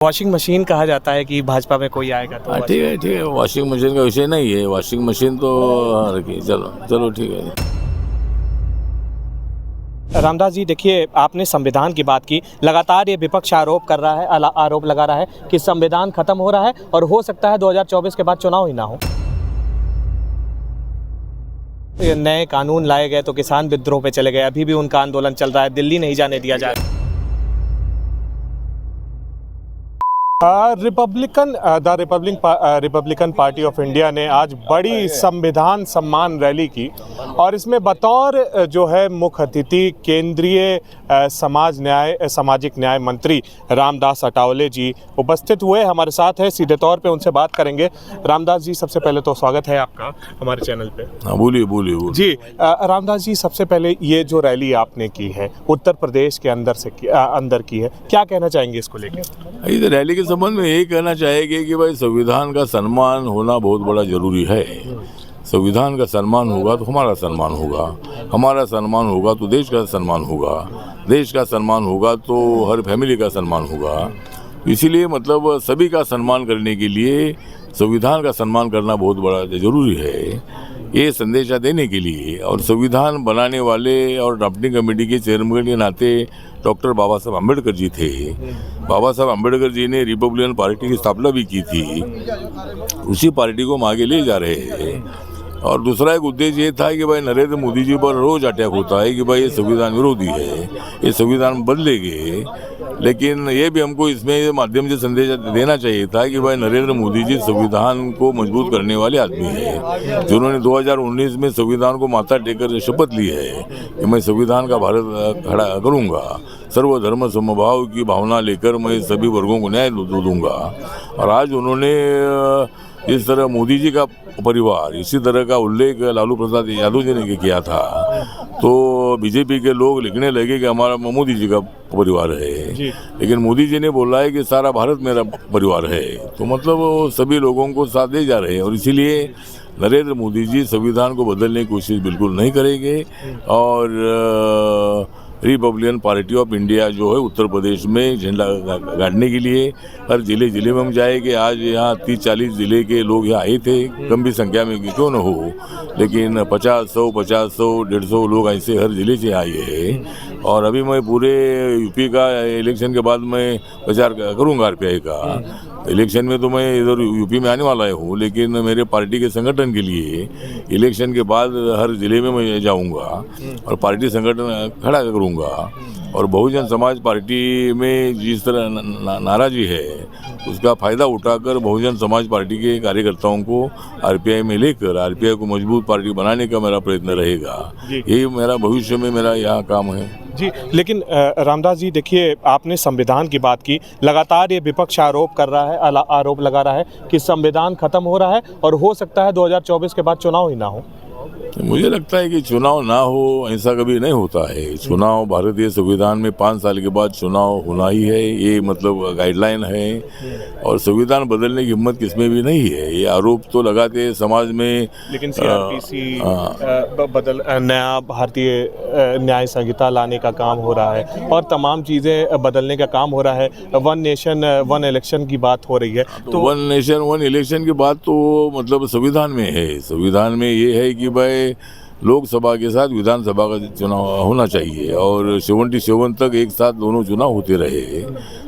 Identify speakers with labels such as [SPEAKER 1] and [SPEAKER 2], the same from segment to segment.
[SPEAKER 1] Washing machine कहा जाता है कि भाजपा में कोई आएगा तो
[SPEAKER 2] ठीक है वॉशिंग मशीन का विषय नहीं है। वॉशिंग मशीन तो रखिए, चलो ठीक है।
[SPEAKER 1] रामदास जी, देखिए, आपने संविधान की बात की। लगातार ये विपक्ष आरोप कर रहा है, आरोप लगा रहा है कि संविधान खत्म हो रहा है और हो सकता है 2024 के बाद चुनाव ही ना हो। ये नए कानून लाए गए तो किसान विद्रोह पे चले गए, अभी भी उनका आंदोलन चल रहा है, दिल्ली नहीं जाने दिया जा रहा। रिपब्लिकन पार्टी ऑफ इंडिया ने आज बड़ी संविधान सम्मान रैली की और इसमें बतौर जो है मुख्य अतिथि केंद्रीय सामाजिक न्याय मंत्री रामदास अठावले जी उपस्थित हुए। हमारे साथ है, सीधे तौर पे उनसे बात करेंगे। रामदास जी, सबसे पहले तो स्वागत है आपका हमारे चैनल पे।
[SPEAKER 2] हाँ, बोलिए
[SPEAKER 1] जी। रामदास जी, सबसे पहले ये जो रैली आपने की है उत्तर प्रदेश के अंदर की है, क्या कहना चाहेंगे इसको लेकर?
[SPEAKER 2] इस रैली के संबंध में यही कहना चाहेंगे कि भाई संविधान का सम्मान होना बहुत बड़ा जरूरी है। संविधान का सम्मान होगा तो हमारा सम्मान होगा, हमारा सम्मान होगा तो देश का सम्मान होगा, देश का सम्मान होगा तो हर फैमिली का सम्मान होगा। इसीलिए मतलब सभी का सम्मान करने के लिए संविधान का सम्मान करना बहुत बड़ा जरूरी है। ये संदेशा देने के लिए और संविधान बनाने वाले और ड्राफ्टिंग कमेटी के चेयरमैन के नाते डॉक्टर बाबा साहब अम्बेडकर जी थे। बाबा साहब अम्बेडकर जी ने रिपब्लिकन पार्टी की स्थापना भी की थी, उसी पार्टी को हम आगे ले जा रहे हैं। और दूसरा एक उद्देश्य ये था कि भाई नरेंद्र मोदी जी पर रोज अटैक होता है कि भाई ये संविधान विरोधी है, ये संविधान बदलेंगे, लेकिन ये भी हमको इसमें माध्यम से संदेश देना चाहिए था कि भाई नरेंद्र मोदी जी संविधान को मजबूत करने वाले आदमी हैं, जिन्होंने 2019 में संविधान को माथा टेकर शपथ ली है कि मैं संविधान का भारत खड़ा करूँगा, सर्वधर्म समभाव की भावना लेकर मैं सभी वर्गों को न्याय दूंगा। और आज उन्होंने इस तरह मोदी जी का परिवार, इसी तरह का उल्लेख लालू प्रसाद यादव जी ने किया था, तो बीजेपी के लोग लिखने लगे कि हमारा मोदी जी का परिवार है, लेकिन मोदी जी ने बोला है कि सारा भारत मेरा परिवार है। तो मतलब वो सभी लोगों को साथ दे जा रहे हैं और इसीलिए नरेंद्र मोदी जी संविधान को बदलने की कोशिश बिल्कुल नहीं करेंगे। और रिपब्लिकन पार्टी ऑफ इंडिया जो है उत्तर प्रदेश में झंडा गाड़ने के लिए हर जिले में हम जाएंगे। आज यहाँ 30-40 जिले के लोग यहाँ आए थे, कम भी संख्या में क्यों न हो, लेकिन 50-100, 150 लोग ऐसे हर जिले से आए हैं। और अभी मैं पूरे यूपी का इलेक्शन के बाद मैं प्रचार करूँगा आरपीआई का। इलेक्शन में तो मैं इधर यूपी में आने वाला हूँ, लेकिन मेरे पार्टी के संगठन के लिए इलेक्शन के बाद हर जिले में मैं जाऊँगा और पार्टी संगठन खड़ा करूँगा। और बहुजन समाज पार्टी में जिस तरह नाराजी है उसका फायदा उठाकर बहुजन समाज पार्टी के कार्यकर्ताओं को आरपीआई में लेकर आरपीआई को मजबूत पार्टी बनाने का मेरा प्रयत्न रहेगा। यही मेरा भविष्य में मेरा यहाँ काम है
[SPEAKER 1] जी। लेकिन रामदास जी, देखिए, आपने संविधान की बात की। लगातार ये विपक्ष आरोप लगा रहा है कि संविधान खत्म हो रहा है और हो सकता है 2024 के बाद चुनाव ही ना हो।
[SPEAKER 2] मुझे लगता है कि चुनाव ना हो ऐसा कभी नहीं होता है। चुनाव भारतीय संविधान में 5 साल के बाद चुनाव होना ही है, ये मतलब गाइडलाइन है। और संविधान बदलने की हिम्मत किसमें भी नहीं है। ये आरोप तो लगाते हैं समाज में,
[SPEAKER 1] लेकिन सीआरपीसी नया भारतीय न्याय संहिता लाने का काम हो रहा है और तमाम चीज़ें बदलने का काम हो रहा है। 1 नेशन 1 इलेक्शन की बात हो रही है,
[SPEAKER 2] तो 1 नेशन 1 इलेक्शन की बात तो मतलब संविधान में है। संविधान में ये है कि भाई लोकसभा के साथ विधानसभा का चुनाव होना चाहिए और 77 तक एक साथ दोनों चुनाव होते रहे।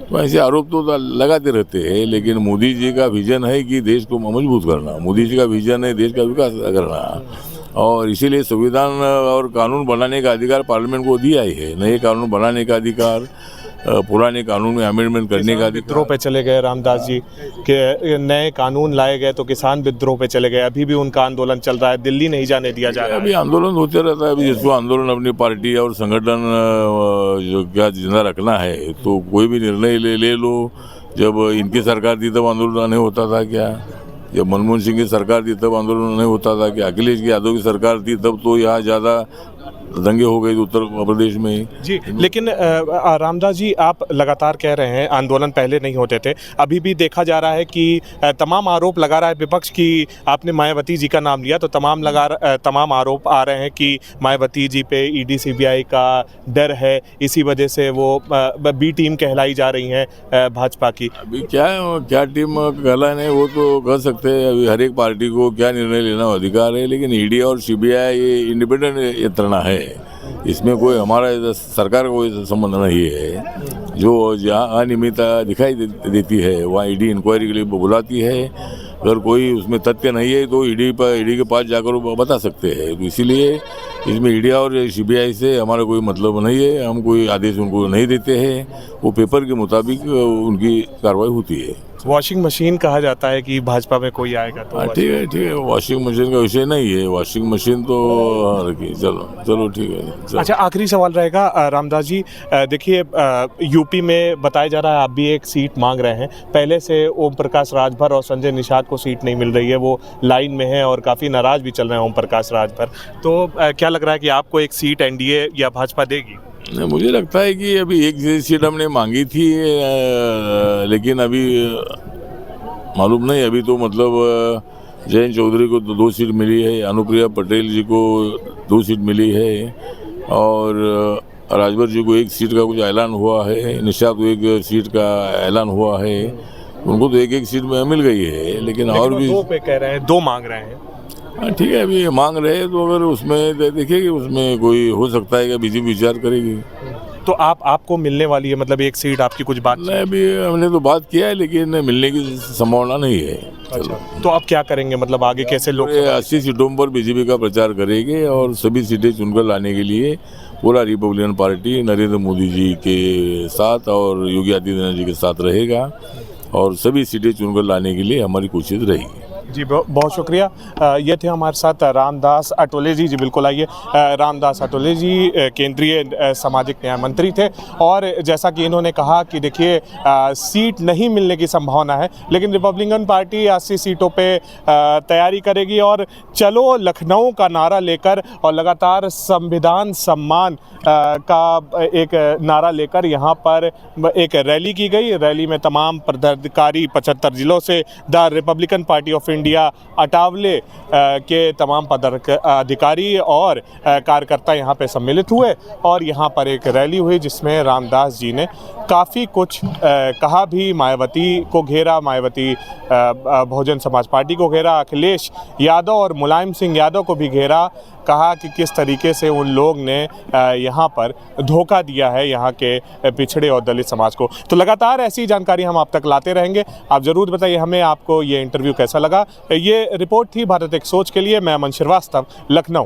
[SPEAKER 2] तो ऐसे आरोप तो लगाते रहते हैं, लेकिन मोदी जी का विजन है कि देश को मजबूत करना, मोदी जी का विजन है देश का विकास करना। और इसीलिए संविधान और कानून बनाने का अधिकार पार्लियामेंट को दिया ही है। नए कानून बनाने का अधिकार, पुराने कानून में अमेंडमेंट करने का
[SPEAKER 1] विद्रोह पे चले गए रामदास जी, के नए कानून लाए गए तो किसान विद्रोह पे चले गए, अभी भी उनका आंदोलन चल रहा है, दिल्ली नहीं जाने दिया जा रहा है।
[SPEAKER 2] अभी आंदोलन होते रहता है। अभी जिसको आंदोलन अपनी पार्टी और संगठन जो क्या जिंदा रखना है, तो कोई भी निर्णय ले लो। जब इनकी सरकार थी तब आंदोलन नहीं होता था क्या? जब मनमोहन सिंह की सरकार थी तब आंदोलन नहीं होता था कि? अखिलेश यादव की सरकार थी तब तो यहाँ ज़्यादा दंगे हो गए उत्तर प्रदेश में।
[SPEAKER 1] जी, लेकिन रामदास जी, आप लगातार कह रहे हैं आंदोलन पहले नहीं होते थे, अभी भी देखा जा रहा है कि तमाम आरोप लगा रहा है विपक्ष की। आपने मायावती जी का नाम लिया तो तमाम आरोप आ रहे हैं कि मायावती जी पे ईडी सीबीआई का डर है, इसी वजह से वो बी टीम कहलाई जा रही हैं भाजपा की।
[SPEAKER 2] अभी क्या टीम कहलाने वो तो कह सकते हैं, अभी हर एक पार्टी को क्या निर्णय लेना अधिकार है, लेकिन ईडी और सीबीआई ये इंडिपेंडेंट यंत्रणा है, इसमें कोई हमारा सरकार का कोई संबंध नहीं है। जो जहाँ अनियमितता दिखाई देती है वहाँ ईडी इंक्वायरी के लिए बुलाती है, अगर कोई उसमें तथ्य नहीं है तो ईडी के पास जाकर बता सकते हैं। तो इसीलिए इसमें ईडी और सीबीआई से हमारा कोई मतलब नहीं है, हम कोई आदेश उनको नहीं देते हैं, वो पेपर के मुताबिक उनकी कार्रवाई होती है।
[SPEAKER 1] वॉशिंग मशीन कहा जाता है कि भाजपा में कोई आएगा तो
[SPEAKER 2] ठीक है, वॉशिंग मशीन का विषय नहीं है, वॉशिंग मशीन तो रखिए, चलो ठीक है।
[SPEAKER 1] अच्छा, आखिरी सवाल रहेगा रामदास जी, देखिए यूपी में बताया जा रहा है आप भी एक सीट मांग रहे हैं, पहले से ओम प्रकाश राजभर और संजय निषाद को सीट नहीं मिल रही है, वो लाइन में है और काफ़ी नाराज़ भी चल रहे हैं ओम प्रकाश राजभर, तो क्या लग रहा है कि आपको एक सीट एनडीए या भाजपा देगी?
[SPEAKER 2] मुझे लगता है कि अभी एक सीट हमने मांगी थी, लेकिन अभी मालूम नहीं, अभी तो मतलब जयंत चौधरी को 2 सीट मिली है, अनुप्रिया पटेल जी को 2 सीट मिली है और राजभर जी को 1 सीट का कुछ ऐलान हुआ है, निषाद को 1 सीट का ऐलान हुआ है, उनको तो 1 सीट में मिल गई है, लेकिन और भी
[SPEAKER 1] 2 पे कह रहे हैं, 2 मांग रहे हैं।
[SPEAKER 2] ठीक है, अभी मांग रहे हैं तो अगर उसमें देखिए कि उसमें कोई हो सकता है कि बीजेपी विचार करेगी।
[SPEAKER 1] तो आपको मिलने वाली है, मतलब 1 सीट आपकी कुछ बात
[SPEAKER 2] नहीं, अभी हमने तो बात किया है लेकिन मिलने की संभावना नहीं है।
[SPEAKER 1] अच्छा, तो आप क्या करेंगे, मतलब आगे कैसे लोग
[SPEAKER 2] 80 सीटों पर बीजेपी का प्रचार करेंगे और सभी सीटें चुनकर लाने के लिए पूरा रिपब्लिकन पार्टी नरेंद्र मोदी जी के साथ और योगी आदित्यनाथ जी के साथ रहेगा और सभी सीटें चुनकर लाने के लिए हमारी कोशिश रहेगी।
[SPEAKER 1] जी, बहुत शुक्रिया। ये थे हमारे साथ रामदास अटोले जी। बिल्कुल आइए, रामदास अटोले जी केंद्रीय सामाजिक न्याय मंत्री थे और जैसा कि इन्होंने कहा कि देखिए सीट नहीं मिलने की संभावना है, लेकिन रिपब्लिकन पार्टी 80 सीटों पे तैयारी करेगी और चलो लखनऊ का नारा लेकर और लगातार संविधान सम्मान का एक नारा लेकर यहाँ पर एक रैली की गई। रैली में तमाम पदाधिकारी 75 जिलों से the Republican Party of India Athawale के तमाम पदाधिकारी और कार्यकर्ता यहाँ पे सम्मिलित हुए और यहाँ पर एक रैली हुई जिसमें रामदास जी ने काफ़ी कुछ कहा भी। मायावती को घेरा, मायावती बहुजन समाज पार्टी को घेरा, अखिलेश यादव और मुलायम सिंह यादव को भी घेरा। कहा कि किस तरीके से उन लोग ने यहाँ पर धोखा दिया है यहाँ के पिछड़े और दलित समाज को। तो लगातार ऐसी जानकारी हम आप तक लाते रहेंगे। आप ज़रूर बताइए हमें आपको ये इंटरव्यू कैसा लगा। ये रिपोर्ट थी भारत एक सोच के लिए। मैं अमन श्रीवास्तव, लखनऊ।